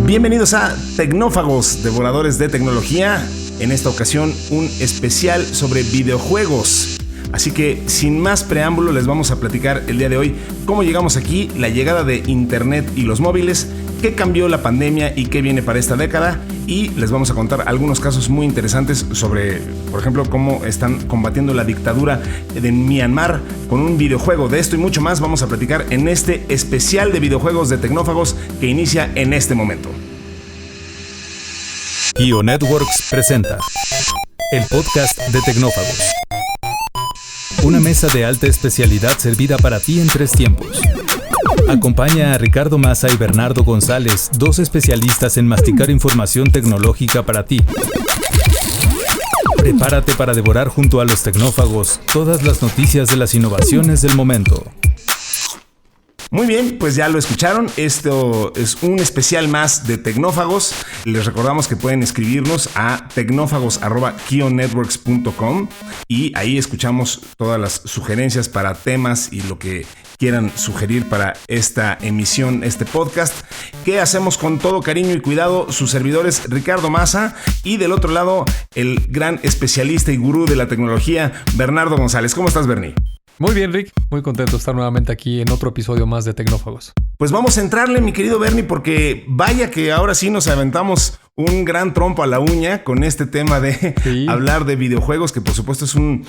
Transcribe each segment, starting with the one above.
Bienvenidos a Tecnófagos, devoradores de tecnología. En esta ocasión, un especial sobre videojuegos. Así que, sin más preámbulo, les vamos a platicar el día de hoy cómo llegamos aquí, la llegada de Internet y los móviles, qué cambió la pandemia y qué viene para esta década. Y les vamos a contar algunos casos muy interesantes sobre, por ejemplo, cómo están combatiendo la dictadura de Myanmar con un videojuego. De esto y mucho más vamos a platicar en este especial de videojuegos de Tecnófagos que inicia en este momento. Kio Networks presenta el podcast de Tecnófagos. Una mesa de alta especialidad servida para ti en 3 tiempos. Acompaña a Ricardo Massa y Bernardo González, 2 especialistas en masticar información tecnológica para ti. Prepárate para devorar junto a los tecnófagos todas las noticias de las innovaciones del momento. Muy bien, pues ya lo escucharon. Esto es un especial más de Tecnófagos. Les recordamos que pueden escribirnos a tecnófagos@kionetworks.com y ahí escuchamos todas las sugerencias para temas y lo que quieran sugerir para esta emisión, este podcast, que hacemos con todo cariño y cuidado. Sus servidores Ricardo Massa y del otro lado el gran especialista y gurú de la tecnología, Bernardo González. ¿Cómo estás, Bernie? Muy bien, Rick. Muy contento de estar nuevamente aquí en otro episodio más de Tecnófagos. Pues vamos a entrarle, mi querido Bernie, porque vaya que ahora sí nos aventamos un gran trompo a la uña con este tema de hablar de videojuegos, que por supuesto es un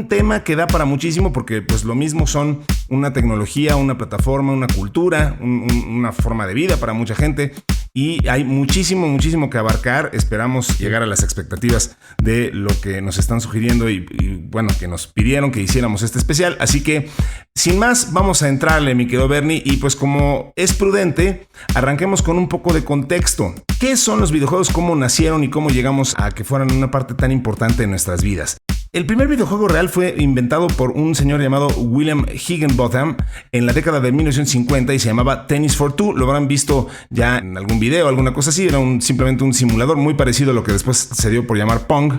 tema que da para muchísimo, porque pues lo mismo son una tecnología, una plataforma, una cultura, una forma de vida para mucha gente. Y hay muchísimo que abarcar. Esperamos llegar a las expectativas de lo que nos están sugiriendo y bueno, que nos pidieron que hiciéramos este especial. Así que, sin más, vamos a entrarle, mi querido Bernie. Y pues como es prudente, arranquemos con un poco de contexto. ¿Qué son los videojuegos? ¿Cómo nacieron? ¿Y cómo llegamos a que fueran una parte tan importante de nuestras vidas? El primer videojuego real fue inventado por un señor llamado William Higginbotham en la década de 1950 y se llamaba Tennis for Two. Lo habrán visto ya en algún video, alguna cosa así. Era simplemente un simulador muy parecido a lo que después se dio por llamar Pong.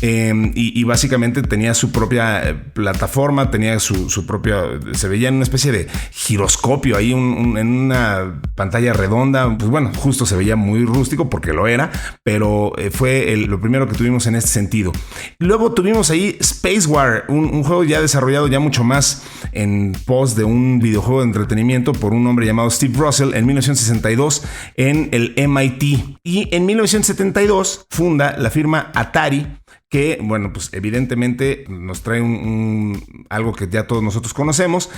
Y básicamente tenía su propia plataforma, tenía su propia... Se veía en una especie de giroscopio ahí en una pantalla redonda. Pues bueno, justo se veía muy rústico porque lo era, pero fue lo primero que tuvimos en este sentido. Luego tuvimos ahí Space War, un juego ya desarrollado ya mucho más en pos de un videojuego de entretenimiento por un hombre llamado Steve Russell en 1962 en el MIT. Y en 1972 funda la firma Atari, que, bueno, pues evidentemente nos trae algo que ya todos nosotros conocemos,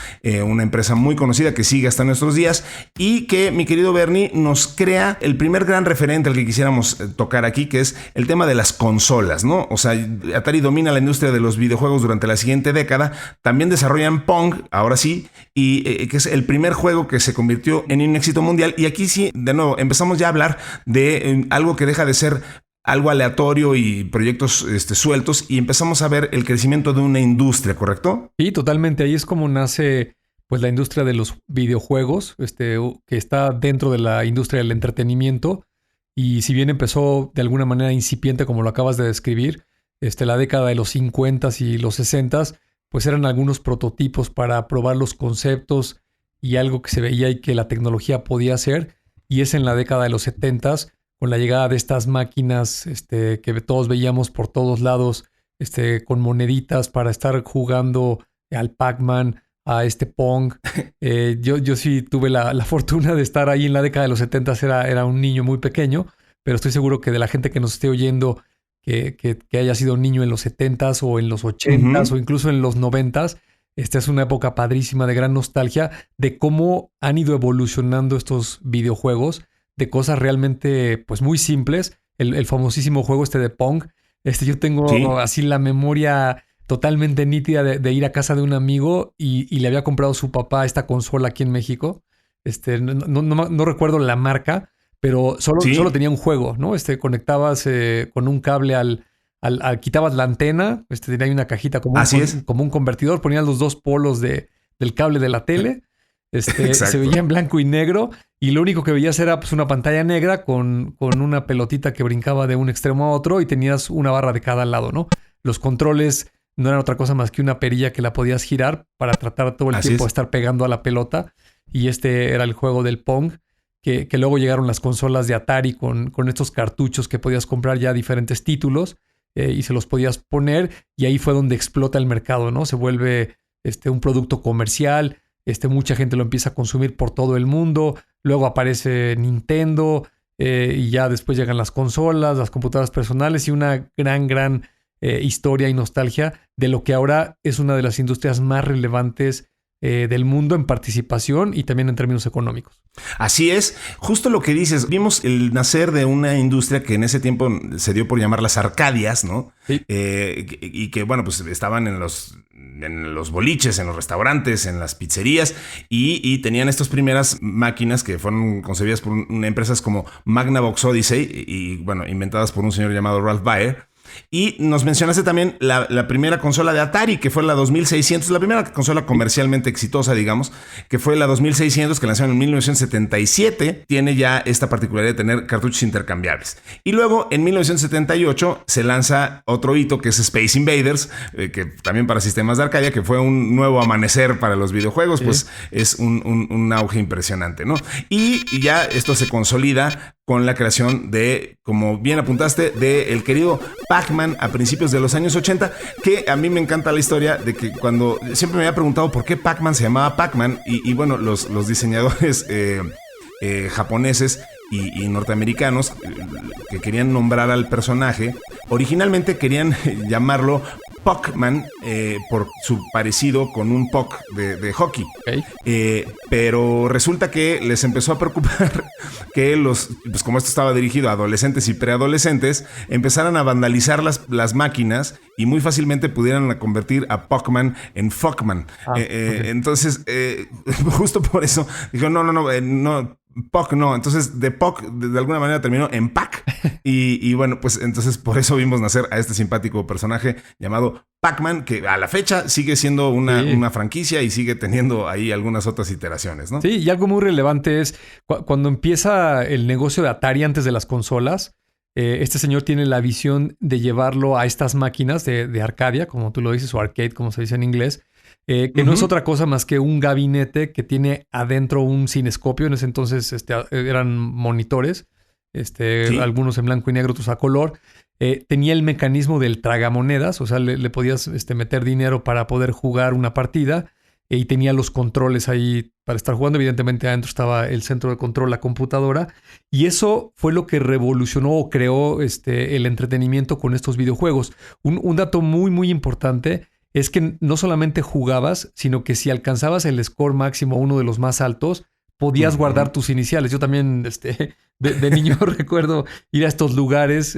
una empresa muy conocida que sigue hasta nuestros días y que, mi querido Bernie, nos crea el primer gran referente al que quisiéramos tocar aquí, que es el tema de las consolas, ¿no? O sea, Atari domina la industria de los videojuegos durante la siguiente década, también desarrollan Pong, ahora sí, y que es el primer juego que se convirtió en un éxito mundial. Y aquí sí, de nuevo, empezamos ya a hablar de algo que deja de ser algo aleatorio y proyectos sueltos, y empezamos a ver el crecimiento de una industria, ¿correcto? Sí, totalmente. Ahí es como nace pues la industria de los videojuegos, que está dentro de la industria del entretenimiento. Y si bien empezó de alguna manera incipiente, como lo acabas de describir, la década de los 50s y los 60s, pues eran algunos prototipos para probar los conceptos y algo que se veía y que la tecnología podía hacer. Y es en la década de los 70s, con la llegada de estas máquinas que todos veíamos por todos lados, con moneditas para estar jugando al Pac-Man, a Pong. Yo sí tuve la fortuna de estar ahí en la década de los 70s, era un niño muy pequeño, pero estoy seguro que de la gente que nos esté oyendo, que haya sido un niño en los 70s o en los 80s o incluso en los 90s, esta es una época padrísima de gran nostalgia de cómo han ido evolucionando estos videojuegos, de cosas realmente pues muy simples. El famosísimo juego de Pong. Yo tengo así la memoria totalmente nítida de ir a casa de un amigo y le había comprado su papá esta consola aquí en México. No recuerdo la marca, pero solo tenía un juego, ¿no? Conectabas con un cable quitabas la antena, tenía una cajita como un convertidor, ponías los 2 polos del cable de la tele. Se veía en blanco y negro y lo único que veías era pues una pantalla negra con una pelotita que brincaba de un extremo a otro y tenías una barra de cada lado, ¿no? Los controles no eran otra cosa más que una perilla que la podías girar para tratar todo el tiempo de estar pegando a la pelota. Y era el juego del Pong, que luego llegaron las consolas de Atari con estos cartuchos que podías comprar ya diferentes títulos y se los podías poner, y ahí fue donde explota el mercado, ¿no? Se vuelve un producto comercial, mucha gente lo empieza a consumir por todo el mundo, luego aparece Nintendo y ya después llegan las consolas, las computadoras personales y una gran historia y nostalgia de lo que ahora es una de las industrias más relevantes del mundo en participación y también en términos económicos. Así es, justo lo que dices. Vimos el nacer de una industria que en ese tiempo se dio por llamar las Arcadias, ¿no? Sí. Y que, bueno, pues estaban en los boliches, en los restaurantes, en las pizzerías y tenían estas primeras máquinas que fueron concebidas por empresas como Magnavox Odyssey y, bueno, inventadas por un señor llamado Ralph Baer. Y nos mencionaste también la primera consola de Atari, que fue la 2600, la primera consola comercialmente exitosa, digamos, que fue la 2600, que lanzaron en 1977. Tiene ya esta particularidad de tener cartuchos intercambiables. Y luego, en 1978, se lanza otro hito, que es Space Invaders, que también para sistemas de Arcadia, que fue un nuevo amanecer para los videojuegos, sí. Pues es un auge impresionante, ¿no? Y ya esto se consolida con la creación de, como bien apuntaste, de el querido Pac-Man a principios de los años 80, que a mí me encanta la historia de que cuando siempre me había preguntado por qué Pac-Man se llamaba Pac-Man y bueno, los diseñadores japoneses y norteamericanos que querían nombrar al personaje, originalmente querían llamarlo Puckman por su parecido con un puck de hockey. Okay. Pero resulta que les empezó a preocupar que pues como esto estaba dirigido a adolescentes y preadolescentes, empezaran a vandalizar las máquinas y muy fácilmente pudieran convertir a Puckman en Fuckman. Okay. Entonces, justo por eso dijo, no. Puck no, entonces de Puck de alguna manera terminó en Pac y bueno, pues entonces por eso vimos nacer a este simpático personaje llamado Pac-Man, que a la fecha sigue siendo una franquicia y sigue teniendo ahí algunas otras iteraciones, ¿no? Sí, y algo muy relevante es cuando empieza el negocio de Atari antes de las consolas, este señor tiene la visión de llevarlo a estas máquinas de Arcadia, como tú lo dices, o arcade, como se dice en inglés, que no es otra cosa más que un gabinete que tiene adentro un cinescopio. En ese entonces eran monitores, sí. Algunos en blanco y negro, otros a color. Tenía el mecanismo del tragamonedas, o sea, le podías meter dinero para poder jugar una partida y tenía los controles ahí para estar jugando. Evidentemente adentro estaba el centro de control, la computadora, y eso fue lo que revolucionó o creó el entretenimiento con estos videojuegos. Un dato muy, muy importante es que no solamente jugabas, sino que si alcanzabas el score máximo, uno de los más altos, podías guardar tus iniciales. Yo también de niño recuerdo ir a estos lugares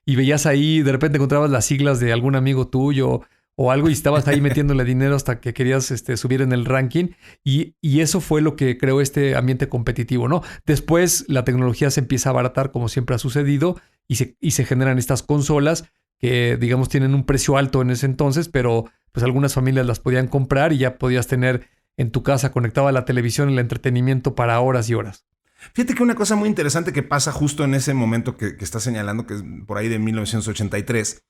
y veías ahí, de repente encontrabas las siglas de algún amigo tuyo o algo y estabas ahí metiéndole dinero hasta que querías subir en el ranking. Y eso fue lo que creó este ambiente competitivo, ¿no? Después la tecnología se empieza a abaratar, como siempre ha sucedido, y se generan estas consolas que, digamos, tienen un precio alto en ese entonces, pero pues algunas familias las podían comprar y ya podías tener en tu casa conectado a la televisión el entretenimiento para horas y horas. Fíjate que una cosa muy interesante que pasa justo en ese momento que estás señalando, que es por ahí de 1983,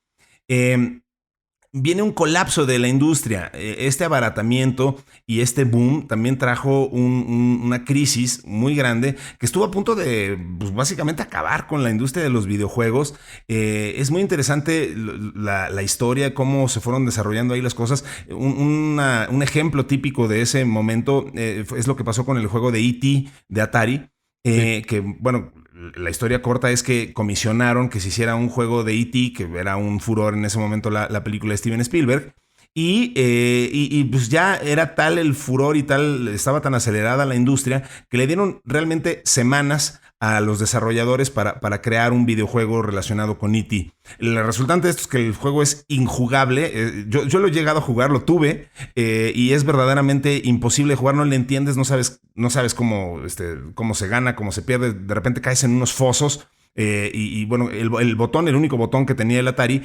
viene un colapso de la industria. Este abaratamiento y este boom también trajo una crisis muy grande que estuvo a punto de, pues, básicamente acabar con la industria de los videojuegos. Es muy interesante la historia, cómo se fueron desarrollando ahí las cosas. Un ejemplo típico de ese momento es lo que pasó con el juego de E.T. de Atari. Sí. Que, bueno, la historia corta es que comisionaron que se hiciera un juego de E.T., que era un furor en ese momento la película de Steven Spielberg, y pues ya era tal el furor y tal, estaba tan acelerada la industria que le dieron realmente semanas a los desarrolladores para crear un videojuego relacionado con E.T. El resultante de esto es que el juego es injugable. Yo lo he llegado a jugar, lo tuve, y es verdaderamente imposible jugar. No le entiendes, no sabes cómo se gana, cómo se pierde. De repente caes en unos fosos. Y bueno, el único botón que tenía el Atari,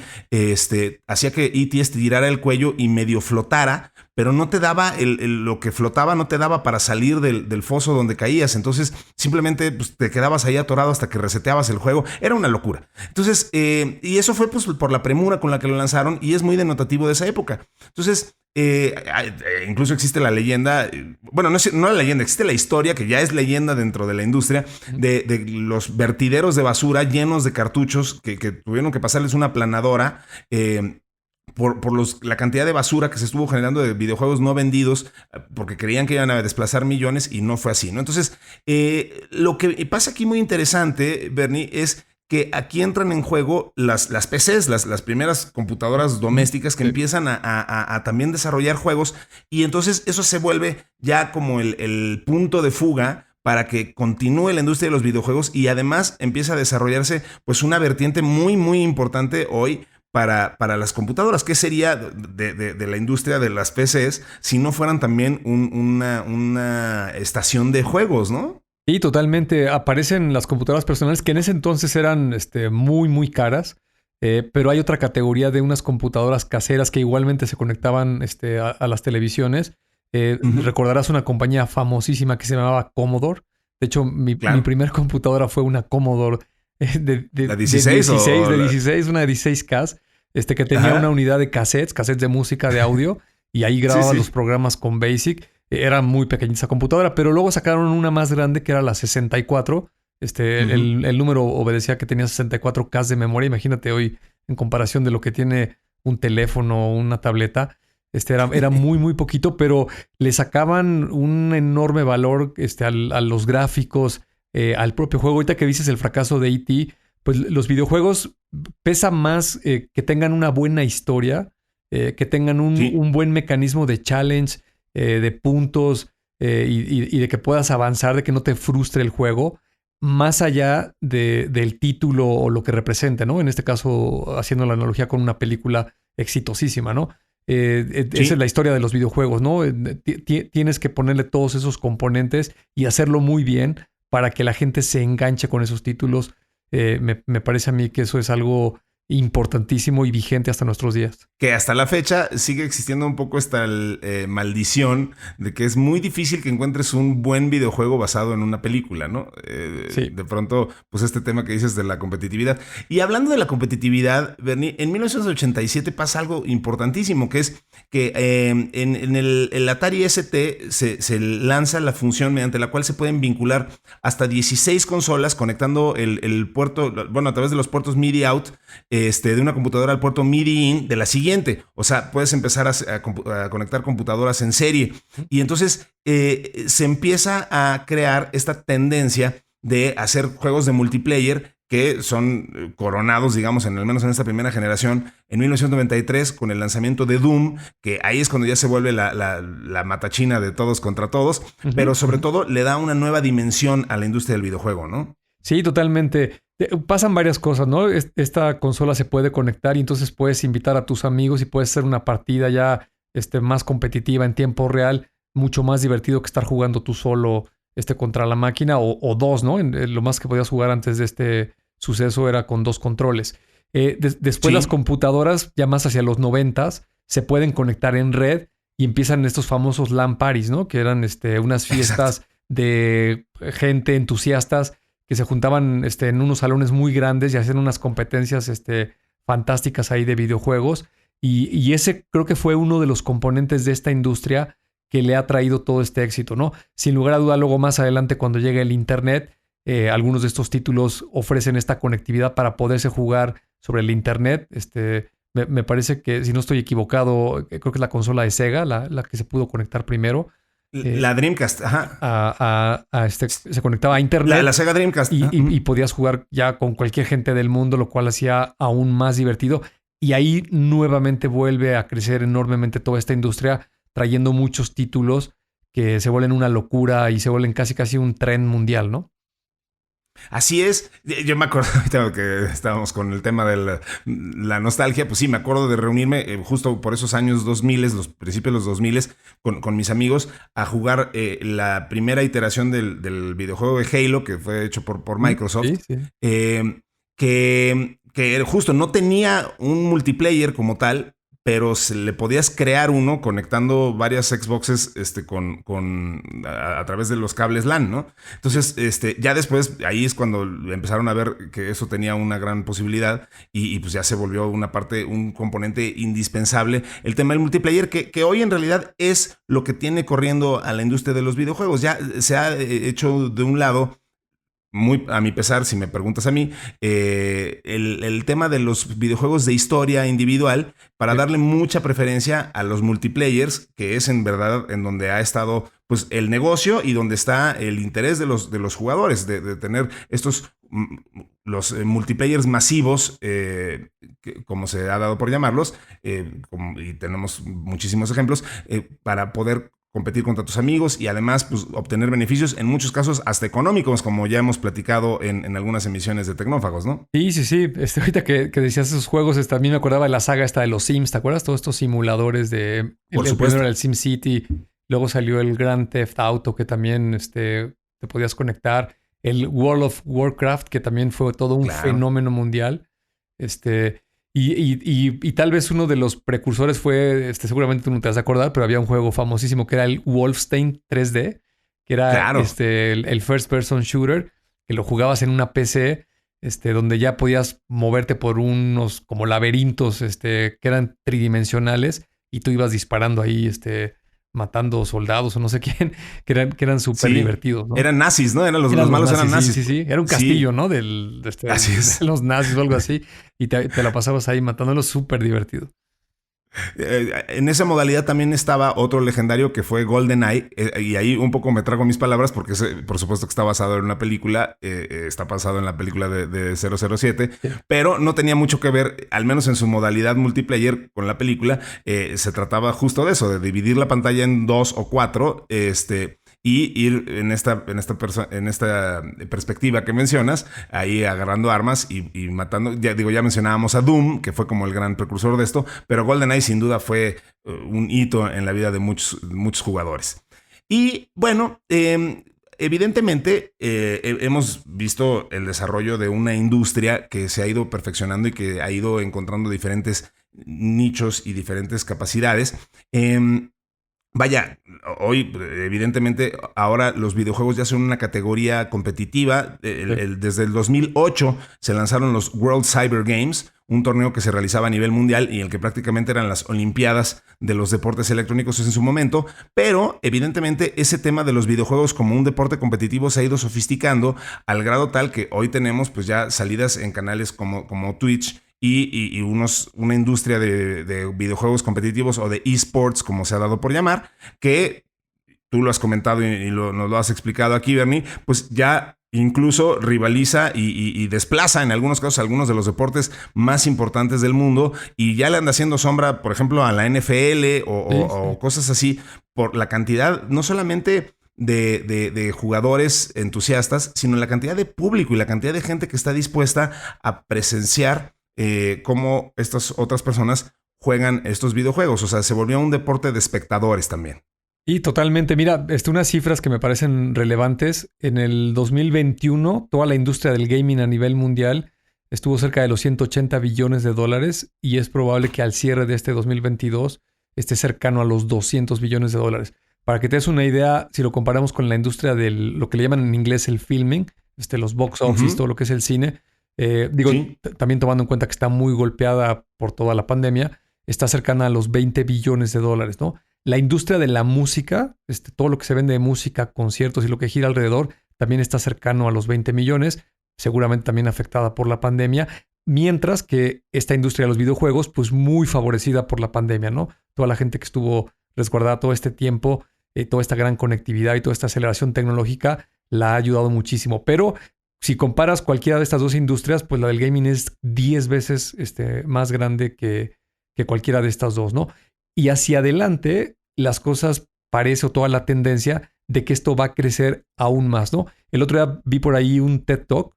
hacía que E.T. estirara el cuello y medio flotara, pero no te daba lo que flotaba, no te daba para salir del foso donde caías. Entonces simplemente pues, te quedabas ahí atorado hasta que reseteabas el juego. Era una locura. Entonces, y eso fue pues por la premura con la que lo lanzaron y es muy denotativo de esa época. Entonces, incluso existe la leyenda, bueno, no la leyenda, existe la historia que ya es leyenda dentro de la industria de los vertideros de basura llenos de cartuchos que tuvieron que pasarles una aplanadora por la cantidad de basura que se estuvo generando de videojuegos no vendidos porque creían que iban a desplazar millones y no fue así, ¿no? Entonces, lo que pasa aquí muy interesante, Bernie, es que aquí entran en juego las PCs, las primeras computadoras domésticas que empiezan a también desarrollar juegos, y entonces eso se vuelve ya como el punto de fuga para que continúe la industria de los videojuegos, y además empieza a desarrollarse pues una vertiente muy, muy importante hoy para las computadoras. ¿Qué sería de la industria de las PCs si no fueran también una estación de juegos, ¿no? Sí, totalmente. Aparecen las computadoras personales que en ese entonces eran muy, muy caras, pero hay otra categoría de unas computadoras caseras que igualmente se conectaban a las televisiones. Recordarás una compañía famosísima que se llamaba Commodore. De hecho, mi primer computadora fue una Commodore ¿La 16? De 16, una de 16K, que tenía una unidad de cassettes de música, de audio, y ahí grababa los programas con BASIC. Era muy pequeñita esa computadora, pero luego sacaron una más grande que era la 64. El número obedecía que tenía 64K de memoria. Imagínate hoy, en comparación de lo que tiene un teléfono o una tableta, era muy, muy poquito, pero le sacaban un enorme valor a los gráficos, al propio juego. Ahorita que dices el fracaso de E.T., pues los videojuegos pesa más que tengan una buena historia, que tengan un buen mecanismo de challenge, de puntos, y de que puedas avanzar, de que no te frustre el juego, más allá del título o lo que representa, ¿no? En este caso, haciendo la analogía con una película exitosísima, ¿no? Esa es la historia de los videojuegos, ¿no? Tienes que ponerle todos esos componentes y hacerlo muy bien para que la gente se enganche con esos títulos. Me parece a mí que eso es algo importantísimo y vigente hasta nuestros días. Que hasta la fecha sigue existiendo un poco esta maldición de que es muy difícil que encuentres un buen videojuego basado en una película, ¿no? De pronto, pues este tema que dices de la competitividad. Y hablando de la competitividad, Bernie, en 1987 pasa algo importantísimo, que es que en el Atari ST se lanza la función mediante la cual se pueden vincular hasta 16 consolas conectando el puerto, bueno, a través de los puertos MIDI out, de una computadora al puerto MIDI in de la siguiente. O sea, puedes empezar a conectar computadoras en serie. Y entonces se empieza a crear esta tendencia de hacer juegos de multiplayer que son coronados, digamos, al menos en esta primera generación, en 1993 con el lanzamiento de Doom, que ahí es cuando ya se vuelve la matachina de todos contra todos, pero sobre todo le da una nueva dimensión a la industria del videojuego, ¿no? Sí, totalmente. Pasan varias cosas, ¿no? Esta consola se puede conectar y entonces puedes invitar a tus amigos y puedes hacer una partida ya más competitiva en tiempo real, mucho más divertido que estar jugando tú solo contra la máquina o dos, ¿no? Lo más que podías jugar antes de este suceso era con 2 controles. Después las computadoras, ya más hacia los 90s, se pueden conectar en red y empiezan estos famosos LAN parties, ¿no? Que eran unas fiestas de gente entusiastas que se juntaban en unos salones muy grandes y hacían unas competencias fantásticas ahí de videojuegos. Y ese creo que fue uno de los componentes de esta industria que le ha traído todo este éxito, ¿no? Sin lugar a duda, luego más adelante cuando llegue el Internet, algunos de estos títulos ofrecen esta conectividad para poderse jugar sobre el Internet. Me parece que, si no estoy equivocado, creo que es la consola de Sega, la que se pudo conectar primero. La Dreamcast, se conectaba a internet. La Sega Dreamcast. Y podías jugar ya con cualquier gente del mundo, lo cual hacía aún más divertido. Y ahí nuevamente vuelve a crecer enormemente toda esta industria, trayendo muchos títulos que se vuelven una locura y se vuelven casi un tren mundial, ¿no? Así es. Yo me acuerdo ahorita que estábamos con el tema de la nostalgia. Pues sí, me acuerdo de reunirme justo por esos años 2000, los principios de los 2000, con mis amigos a jugar la primera iteración del videojuego de Halo, que fue hecho por Microsoft. Sí. Que justo no tenía un multiplayer como tal, pero le podías crear uno conectando varias Xboxes a través de los cables LAN, ¿no? Entonces, ya después, ahí es cuando empezaron a ver que eso tenía una gran posibilidad y pues ya se volvió un componente indispensable. El tema del multiplayer, que hoy en realidad es lo que tiene corriendo a la industria de los videojuegos. Ya se ha hecho de un lado, muy a mi pesar, si me preguntas a mí, el tema de los videojuegos de historia individual para darle mucha preferencia a los multiplayers, que es en verdad en donde ha estado pues el negocio y donde está el interés de los jugadores, de tener los multiplayers masivos, como se ha dado por llamarlos, y tenemos muchísimos ejemplos, para poder competir contra tus amigos y además pues, obtener beneficios, en muchos casos hasta económicos, como ya hemos platicado en algunas emisiones de Tecnófagos, ¿no? Sí. Ahorita que decías esos juegos, también me acordaba de la saga esta de los Sims, ¿te acuerdas? Todos estos simuladores de... Por supuesto. Primero era el SimCity, luego salió el Grand Theft Auto, que también te podías conectar. El World of Warcraft, que también fue todo un fenómeno mundial. Y tal vez uno de los precursores fue, seguramente tú no te vas a acordar, pero había un juego famosísimo que era el Wolfenstein 3D, que era el first person shooter, que lo jugabas en una PC, donde ya podías moverte por unos como laberintos, que eran tridimensionales y tú ibas disparando ahí, matando soldados o no sé quién, que eran súper divertidos, ¿no? Eran nazis, ¿no? Los malos eran nazis. Sí. Era un castillo, ¿no? De los nazis o algo así. Y te la pasabas ahí matándolos, súper divertido. En esa modalidad también estaba otro legendario que fue GoldenEye, y ahí un poco me trago mis palabras porque por supuesto que está basado en una película, está basado en la película de 007, pero no tenía mucho que ver, al menos en su modalidad multiplayer con la película. Se trataba justo de eso, de dividir la pantalla en 2 o 4, y ir en esta perspectiva que mencionas, ahí agarrando armas y matando. Ya mencionábamos a Doom, que fue como el gran precursor de esto, pero GoldenEye sin duda fue un hito en la vida de muchos jugadores. Y bueno, evidentemente hemos visto el desarrollo de una industria que se ha ido perfeccionando y que ha ido encontrando diferentes nichos y diferentes capacidades. Vaya, hoy evidentemente ahora los videojuegos ya son una categoría competitiva. Desde el 2008 se lanzaron los World Cyber Games, un torneo que se realizaba a nivel mundial y en el que prácticamente eran las olimpiadas de los deportes electrónicos en su momento. Pero evidentemente ese tema de los videojuegos como un deporte competitivo se ha ido sofisticando al grado tal que hoy tenemos pues ya salidas en canales como Twitch, y una industria de videojuegos competitivos o de esports, como se ha dado por llamar, que tú lo has comentado y nos lo has explicado aquí, Bernie, pues ya incluso rivaliza y desplaza en algunos casos algunos de los deportes más importantes del mundo, y ya le anda haciendo sombra, por ejemplo, a la NFL o cosas así, por la cantidad, no solamente de jugadores entusiastas, sino la cantidad de público y la cantidad de gente que está dispuesta a presenciar cómo estas otras personas juegan estos videojuegos. O sea, se volvió un deporte de espectadores también. Y totalmente. Mira, unas cifras que me parecen relevantes. En el 2021, toda la industria del gaming a nivel mundial estuvo cerca de los 180 billones de dólares y es probable que al cierre de este 2022 esté cercano a los 200 billones de dólares. Para que te des una idea, si lo comparamos con la industria de lo que le llaman en inglés el filming, los box office, todo lo que es el cine, también tomando en cuenta que está muy golpeada por toda la pandemia, está cercana a los 20 billones de dólares, ¿no? La industria de la música, todo lo que se vende de música, conciertos y lo que gira alrededor, también está cercano a los 20 millones, seguramente también afectada por la pandemia, mientras que esta industria de los videojuegos, pues muy favorecida por la pandemia, ¿no? Toda la gente que estuvo resguardada todo este tiempo, toda esta gran conectividad y toda esta aceleración tecnológica la ha ayudado muchísimo, pero si comparas cualquiera de estas dos industrias, pues la del gaming es 10 veces más grande que cualquiera de estas dos, ¿no? Y hacia adelante, las cosas parece, o toda la tendencia de que esto va a crecer aún más, ¿no? El otro día vi por ahí un TED Talk,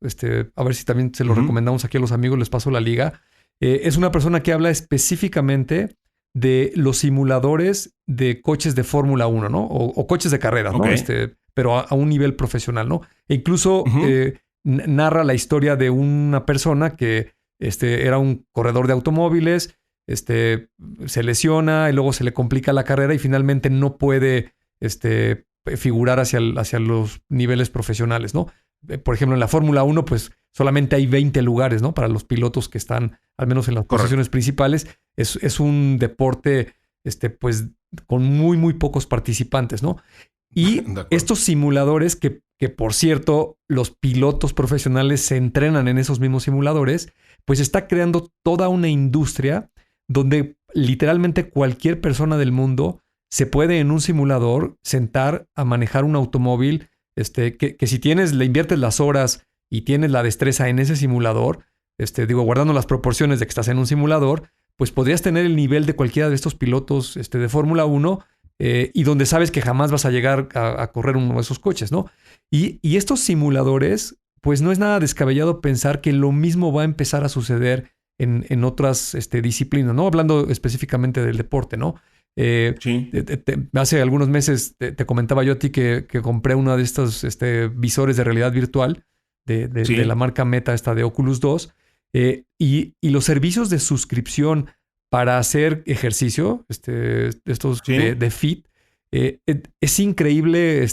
a ver si también se lo recomendamos aquí a los amigos, les paso la liga. Es una persona que habla específicamente de los simuladores de coches de Fórmula 1, ¿no? O coches de carreras, ¿no? Pero a un nivel profesional, ¿no? E incluso narra la historia de una persona que era un corredor de automóviles, se lesiona y luego se le complica la carrera y finalmente no puede figurar hacia los niveles profesionales, ¿no? Por ejemplo, en la Fórmula 1, pues solamente hay 20 lugares, ¿no? Para los pilotos que están, al menos en las posiciones principales. Es un deporte, pues, con muy, muy pocos participantes, ¿no? Y estos simuladores que, por cierto, los pilotos profesionales se entrenan en esos mismos simuladores, pues está creando toda una industria donde literalmente cualquier persona del mundo se puede en un simulador sentar a manejar un automóvil que si le inviertes las horas y tienes la destreza en ese simulador, guardando las proporciones de que estás en un simulador, pues podrías tener el nivel de cualquiera de estos pilotos de Fórmula 1 y donde sabes que jamás vas a llegar a correr uno de esos coches, ¿no? Y estos simuladores, pues no es nada descabellado pensar que lo mismo va a empezar a suceder en otras disciplinas, ¿no? Hablando específicamente del deporte, ¿no? Sí. Hace algunos meses te comentaba yo a ti que compré uno de estos visores de realidad virtual de la marca Meta, de Oculus 2, y los servicios de suscripción para hacer ejercicio, estos de Fit, es increíble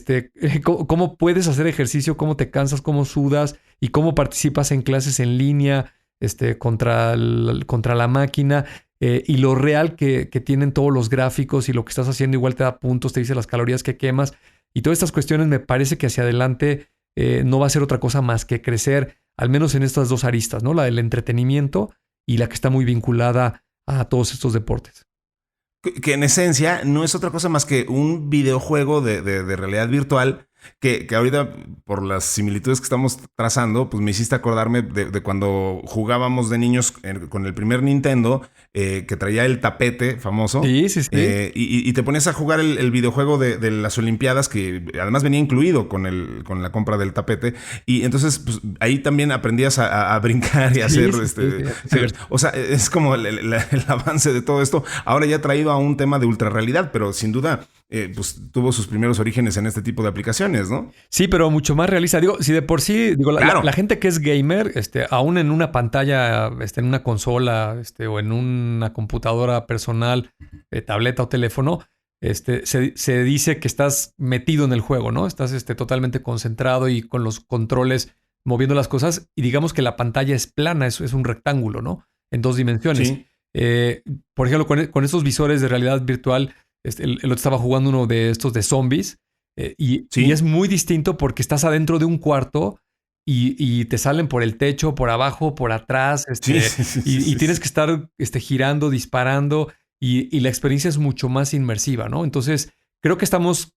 cómo puedes hacer ejercicio, cómo te cansas, cómo sudas y cómo participas en clases en línea contra la máquina. Y lo real que tienen todos los gráficos y lo que estás haciendo igual te da puntos, te dice las calorías que quemas. Y todas estas cuestiones me parece que hacia adelante no va a ser otra cosa más que crecer, al menos en estas dos aristas, ¿no? La del entretenimiento y la que está muy vinculada a todos estos deportes. Que en esencia no es otra cosa más que un videojuego de realidad virtual que ahorita, por las similitudes que estamos trazando, pues me hiciste acordarme de cuando jugábamos de niños con el primer Nintendo, que traía el tapete famoso. Sí. Y te ponías a jugar el videojuego de las Olimpiadas, que además venía incluido con la compra del tapete. Y entonces, pues ahí también aprendías a brincar y a hacer... O sea, es como el avance de todo esto. Ahora ya traído a un tema de ultrarrealidad, pero sin duda... pues tuvo sus primeros orígenes en este tipo de aplicaciones, ¿no? Sí, pero mucho más realista. Digo, si de por sí, claro. la gente que es gamer, aún en una pantalla, en una consola, o en una computadora personal, tableta o teléfono, se dice que estás metido en el juego, ¿no? Estás totalmente concentrado y con los controles moviendo las cosas. Y digamos que la pantalla es plana, es un rectángulo, ¿no? En 2 dimensiones. Sí. Por ejemplo, con estos visores de realidad virtual, el otro estaba jugando uno de estos de zombies y es muy distinto porque estás adentro de un cuarto y te salen por el techo, por abajo, por atrás y tienes que estar girando, disparando y la experiencia es mucho más inmersiva, ¿no? Entonces creo que estamos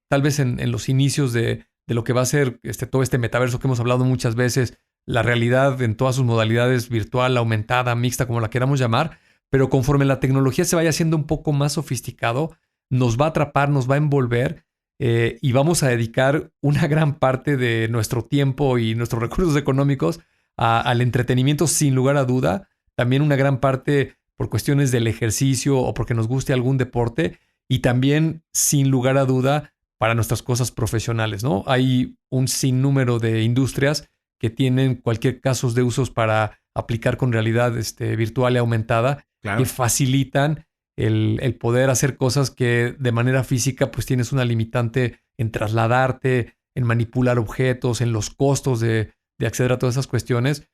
tal vez en los inicios de lo que va a ser todo este metaverso que hemos hablado muchas veces, la realidad en todas sus modalidades, virtual, aumentada, mixta, como la queramos llamar. Pero conforme la tecnología se vaya haciendo un poco más sofisticado, nos va a atrapar, nos va a envolver y vamos a dedicar una gran parte de nuestro tiempo y nuestros recursos económicos al entretenimiento sin lugar a duda. También una gran parte por cuestiones del ejercicio o porque nos guste algún deporte y también sin lugar a duda para nuestras cosas profesionales, ¿no? Hay un sinnúmero de industrias que tienen cualquier caso de usos para aplicar con realidad virtual y aumentada. Claro. Que facilitan el poder hacer cosas que de manera física pues tienes una limitante en trasladarte, en manipular objetos, en los costos de acceder a todas esas cuestiones.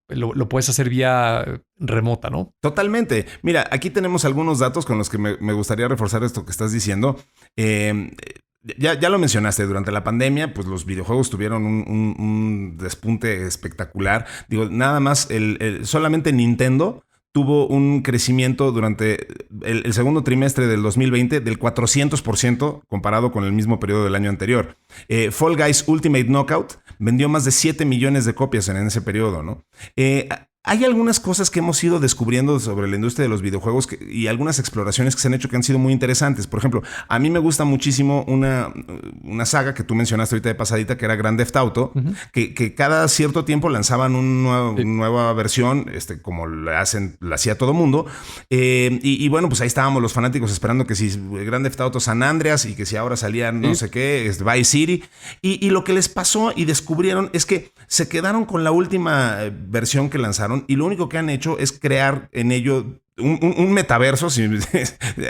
Lo puedes hacer vía remota, ¿no? Totalmente. Mira, aquí tenemos algunos datos con los que me gustaría reforzar esto que estás diciendo. Ya lo mencionaste, durante la pandemia, pues los videojuegos tuvieron un despunte espectacular. Digo, nada más, solamente Nintendo tuvo un crecimiento durante el segundo trimestre del 2020 del 400% comparado con el mismo periodo del año anterior. Fall Guys Ultimate Knockout vendió más de 7 millones de copias en ese periodo, ¿no? Hay algunas cosas que hemos ido descubriendo sobre la industria de los videojuegos y algunas exploraciones que se han hecho que han sido muy interesantes. Por ejemplo, a mí me gusta muchísimo una saga que tú mencionaste ahorita de pasadita, que era Grand Theft Auto, que cada cierto tiempo lanzaban una nueva versión, como la hacía todo mundo. Y bueno, pues ahí estábamos los fanáticos esperando que si Grand Theft Auto San Andreas y que si ahora salía no sé qué, Vice City. Y lo que les pasó y descubrieron es que se quedaron con la última versión que lanzaron, lanzaron y lo único que han hecho es crear en ello un metaverso,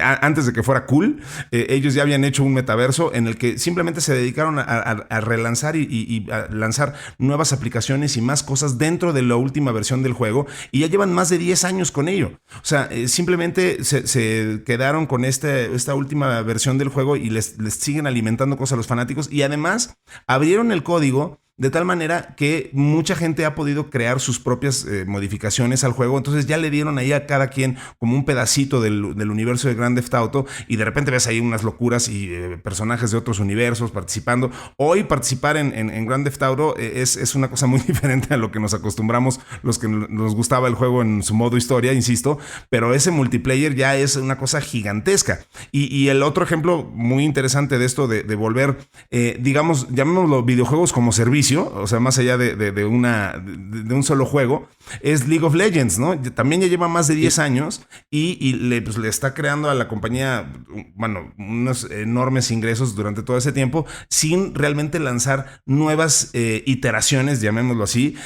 antes de que fuera cool. Ellos ya habían hecho un metaverso en el que simplemente se dedicaron a relanzar y a lanzar nuevas aplicaciones y más cosas dentro de la última versión del juego, y ya llevan más de 10 años con ello. O sea, simplemente se quedaron con esta última versión del juego y les siguen alimentando cosas a los fanáticos, y además abrieron el código de tal manera que mucha gente ha podido crear sus propias modificaciones al juego. Entonces ya le dieron ahí a cada quien como un pedacito del universo de Grand Theft Auto, y de repente ves ahí unas locuras y personajes de otros universos participando. Hoy participar en Grand Theft Auto es una cosa muy diferente a lo que nos acostumbramos los que nos gustaba el juego en su modo historia, insisto, pero ese multiplayer ya es una cosa gigantesca. Y el otro ejemplo muy interesante de esto de volver, digamos, llamémoslo videojuegos como servicio, o sea, más allá de un solo juego, es League of Legends, ¿no? También ya lleva más de 10 años y le está creando a la compañía, bueno, unos enormes ingresos durante todo ese tiempo, sin realmente lanzar nuevas iteraciones, llamémoslo así,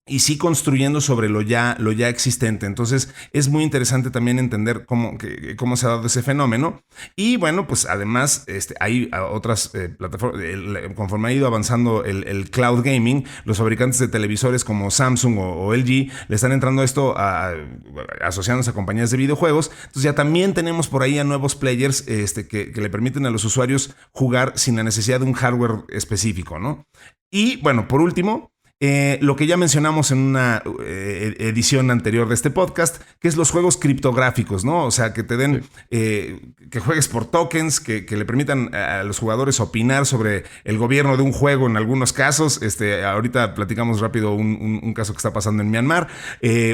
y sí construyendo sobre lo ya existente. Entonces es muy interesante también entender cómo se ha dado ese fenómeno. Y bueno, pues además hay otras plataformas. Conforme ha ido avanzando el cloud gaming, los fabricantes de televisores como Samsung o LG le están entrando a esto, asociándose a compañías de videojuegos. Entonces ya también tenemos por ahí a nuevos players que le permiten a los usuarios jugar sin la necesidad de un hardware específico, ¿no? Y bueno, por último, lo que ya mencionamos en una edición anterior de este podcast, que es los juegos criptográficos, ¿no? O sea, que te den, que juegues por tokens, que le permitan a los jugadores opinar sobre el gobierno de un juego en algunos casos. Ahorita platicamos rápido un caso que está pasando en Myanmar.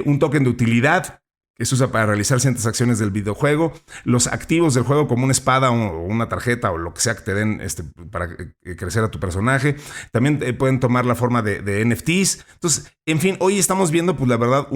Un token de utilidad que se usa para realizar ciertas acciones del videojuego, los activos del juego como una espada o una tarjeta o lo que sea que te den para crecer a tu personaje. También pueden tomar la forma de NFTs. Entonces, en fin, hoy estamos viendo, pues la verdad,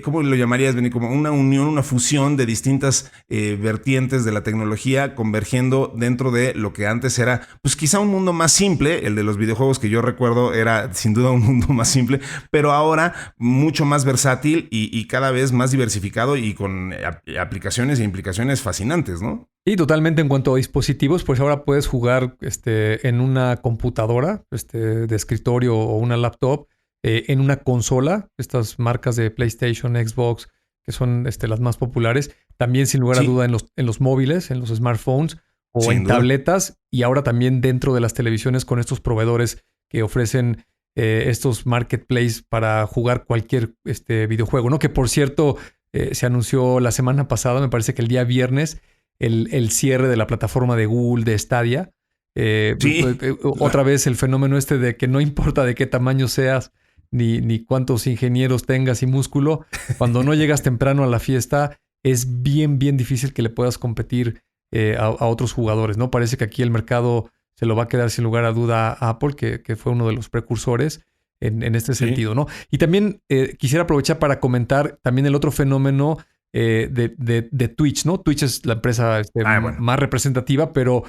¿cómo lo llamarías, Benny? Como una unión, una fusión de distintas vertientes de la tecnología convergiendo dentro de lo que antes era, pues quizá un mundo más simple. El de los videojuegos que yo recuerdo era sin duda un mundo más simple, pero ahora mucho más versátil y cada vez más diversificado y con aplicaciones e implicaciones fascinantes, ¿no? Y totalmente en cuanto a dispositivos, pues ahora puedes jugar en una computadora de escritorio o una laptop, en una consola, estas marcas de PlayStation, Xbox, que son las más populares, también sin lugar a duda en los móviles, en los smartphones o sin en duda tabletas, y ahora también dentro de las televisiones con estos proveedores que ofrecen estos marketplaces para jugar cualquier videojuego, ¿no? Que por cierto, se anunció la semana pasada, me parece que el día viernes, el cierre de la plataforma de Google de Stadia. Otra vez el fenómeno de que no importa de qué tamaño seas, ni cuántos ingenieros tengas y músculo, cuando no llegas temprano a la fiesta, es bien, bien difícil que le puedas competir a otros jugadores, ¿no? Parece que aquí el mercado se lo va a quedar sin lugar a duda a Apple, que fue uno de los precursores en este sentido, ¿no? Y también quisiera aprovechar para comentar también el otro fenómeno de Twitch, ¿no? Twitch es la empresa más representativa, pero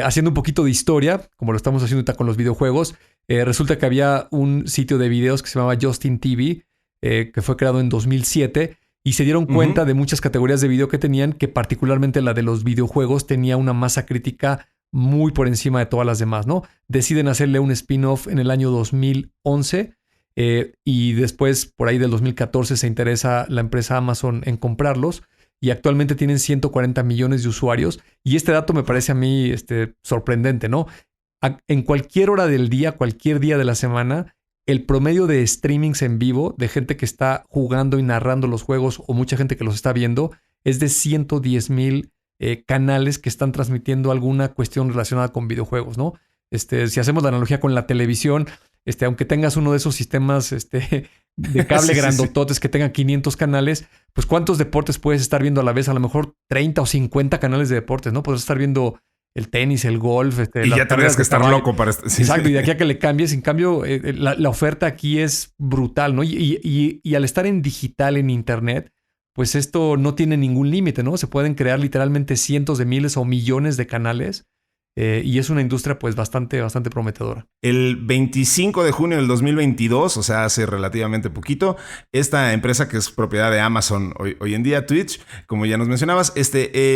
haciendo un poquito de historia, como lo estamos haciendo ahorita con los videojuegos, resulta que había un sitio de videos que se llamaba Justin TV, que fue creado en 2007, y se dieron cuenta de muchas categorías de video que tenían, que particularmente la de los videojuegos tenía una masa crítica muy por encima de todas las demás, ¿no? Deciden hacerle un spin-off en el año 2011, y después, por ahí del 2014, se interesa la empresa Amazon en comprarlos, y actualmente tienen 140 millones de usuarios. Y este dato me parece a mí sorprendente, ¿no? En cualquier hora del día, cualquier día de la semana, el promedio de streamings en vivo de gente que está jugando y narrando los juegos, o mucha gente que los está viendo, es de 110,000 canales que están transmitiendo alguna cuestión relacionada con videojuegos, ¿no? Si hacemos la analogía con la televisión, aunque tengas uno de esos sistemas de cable grandototes que tengan 500 canales, pues ¿cuántos deportes puedes estar viendo a la vez? A lo mejor 30 o 50 canales de deportes, ¿no? Puedes estar viendo el tenis, el golf. Y ya tendrías que estar loco para... Exacto, y de aquí a que le cambies. En cambio, la oferta aquí es brutal, ¿no? Y al estar en digital, en internet, pues esto no tiene ningún límite, ¿no? Se pueden crear literalmente cientos de miles o millones de canales Y es una industria pues bastante prometedora. El 25 de junio del 2022, o sea, hace relativamente poquito, esta empresa que es propiedad de Amazon hoy en día, Twitch, como ya nos mencionabas,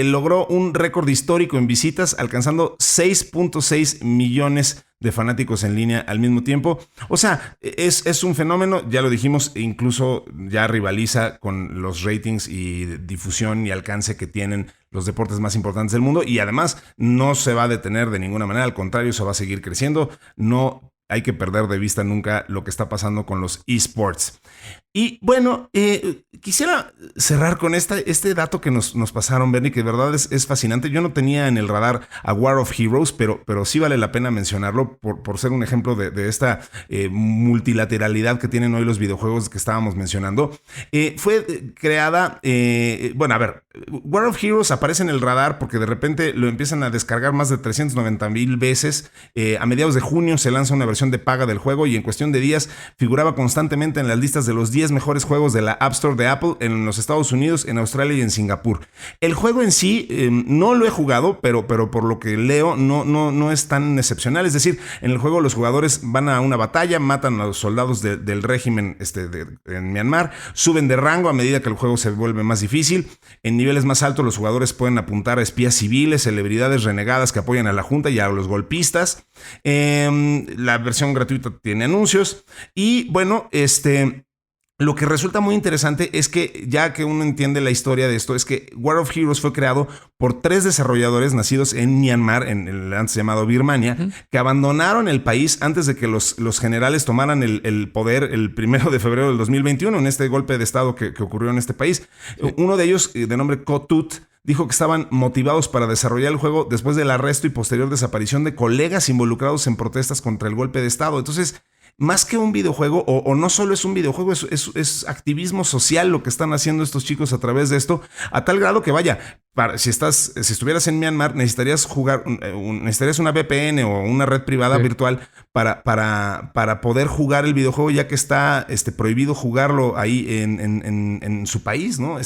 logró un récord histórico en visitas, alcanzando 6.6 millones de fanáticos en línea al mismo tiempo. O sea, es un fenómeno, ya lo dijimos, incluso ya rivaliza con los ratings y difusión y alcance que tienen los deportes más importantes del mundo, y además no se va a detener de ninguna manera, al contrario, eso va a seguir creciendo. No hay que perder de vista nunca lo que está pasando con los esports. Y bueno, quisiera cerrar con este dato que nos pasaron, Bernie, que de verdad es fascinante. Yo no tenía en el radar a War of Heroes, pero sí vale la pena mencionarlo por ser un ejemplo de esta multilateralidad que tienen hoy los videojuegos que estábamos mencionando. Fue creada, War of Heroes aparece en el radar porque de repente lo empiezan a descargar más de 390,000 veces. A mediados de junio se lanza una versión de paga del juego y en cuestión de días figuraba constantemente en las listas de los 10 mejores juegos de la App Store de Apple en los Estados Unidos, en Australia y en Singapur. El juego en sí no lo he jugado, pero por lo que leo no es tan excepcional. Es decir, en el juego los jugadores van a una batalla, matan a los soldados del régimen en Myanmar, suben de rango a medida que el juego se vuelve más difícil. En niveles más altos los jugadores pueden apuntar a espías civiles, celebridades renegadas que apoyan a la junta y a los golpistas. La versión gratuita tiene anuncios y bueno, lo que resulta muy interesante es que, ya que uno entiende la historia de esto, es que War of Heroes fue creado por 3 desarrolladores nacidos en Myanmar, en el antes llamado Birmania, que abandonaron el país antes de que los generales tomaran el poder el 1 de febrero del 2021, en este golpe de estado que ocurrió en este país. Sí. Uno de ellos, de nombre Kotut, dijo que estaban motivados para desarrollar el juego después del arresto y posterior desaparición de colegas involucrados en protestas contra el golpe de estado. Entonces, más que un videojuego, o no solo es un videojuego, es activismo social lo que están haciendo estos chicos a través de esto, a tal grado que vaya, si estuvieras en Myanmar, necesitarías una VPN o una red privada virtual para poder jugar el videojuego, ya que está prohibido jugarlo ahí en su país, ¿no?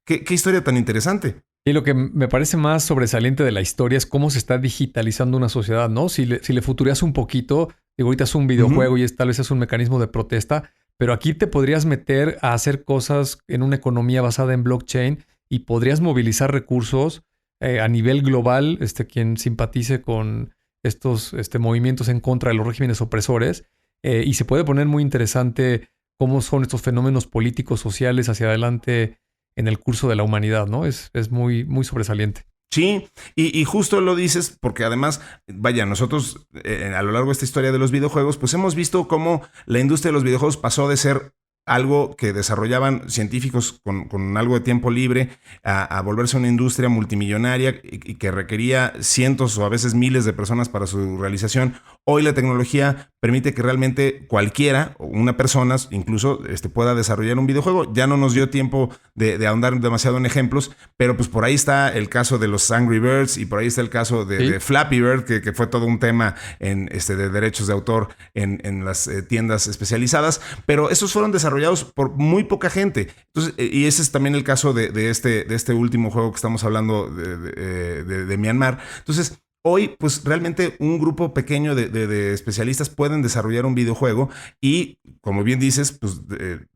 ¿Qué historia tan interesante? Y lo que me parece más sobresaliente de la historia es cómo se está digitalizando una sociedad, ¿no? Si le futureas un poquito, digo, ahorita es un videojuego y tal vez es un mecanismo de protesta, pero aquí te podrías meter a hacer cosas en una economía basada en blockchain y podrías movilizar recursos a nivel global, quien simpatice con estos movimientos en contra de los regímenes opresores, y se puede poner muy interesante cómo son estos fenómenos políticos, sociales hacia adelante en el curso de la humanidad, ¿no? Es muy, muy sobresaliente. Sí, y justo lo dices porque además, vaya, nosotros a lo largo de esta historia de los videojuegos, pues hemos visto cómo la industria de los videojuegos pasó de ser algo que desarrollaban científicos con algo de tiempo libre a volverse una industria multimillonaria y que requería cientos o a veces miles de personas para su realización. Hoy la tecnología permite que realmente cualquiera, o una persona incluso, pueda desarrollar un videojuego. Ya no nos dio tiempo de ahondar demasiado en ejemplos, pero pues por ahí está el caso de los Angry Birds y por ahí está el caso de Flappy Bird, que fue todo un tema de derechos de autor en las tiendas especializadas, pero esos fueron desarrollados por muy poca gente. Entonces, y ese es también el caso de este último juego que estamos hablando de Myanmar. Entonces, hoy, pues realmente un grupo pequeño de especialistas pueden desarrollar un videojuego y, como bien dices, pues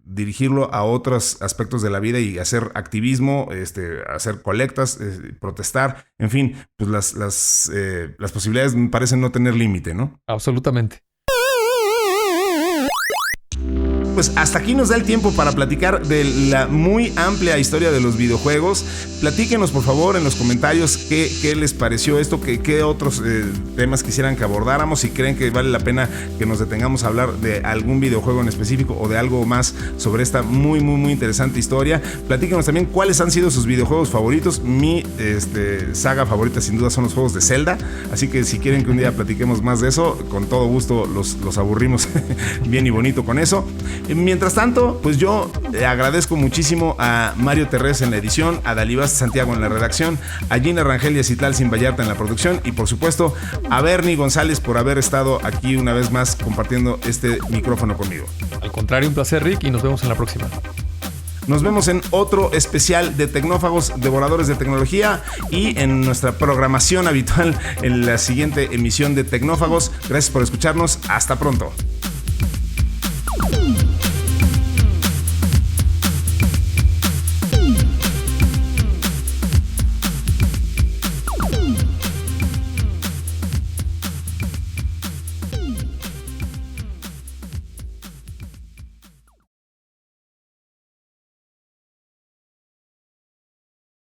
dirigirlo a otros aspectos de la vida y hacer activismo, hacer colectas, protestar, en fin, pues las posibilidades me parecen no tener límite, ¿no? Absolutamente. Pues hasta aquí nos da el tiempo para platicar de la muy amplia historia de los videojuegos. Platíquenos, por favor, en los comentarios qué les pareció esto, qué otros temas quisieran que abordáramos, si creen que vale la pena que nos detengamos a hablar de algún videojuego en específico o de algo más sobre esta muy, muy, muy interesante historia. Platíquenos también cuáles han sido sus videojuegos favoritos. Mi saga favorita sin duda son los juegos de Zelda, así que si quieren que un día platiquemos más de eso, con todo gusto los aburrimos bien y bonito con eso. Mientras tanto, pues yo agradezco muchísimo a Mario Terrés en la edición, a Dalibás Santiago en la redacción, a Gina Rangel y a Citlal Sin Vallarta en la producción y por supuesto a Bernie González por haber estado aquí una vez más compartiendo este micrófono conmigo. Al contrario, un placer, Rick, y nos vemos en la próxima. Nos vemos en otro especial de Tecnófagos, Devoradores de Tecnología, y en nuestra programación habitual en la siguiente emisión de Tecnófagos. Gracias por escucharnos. Hasta pronto.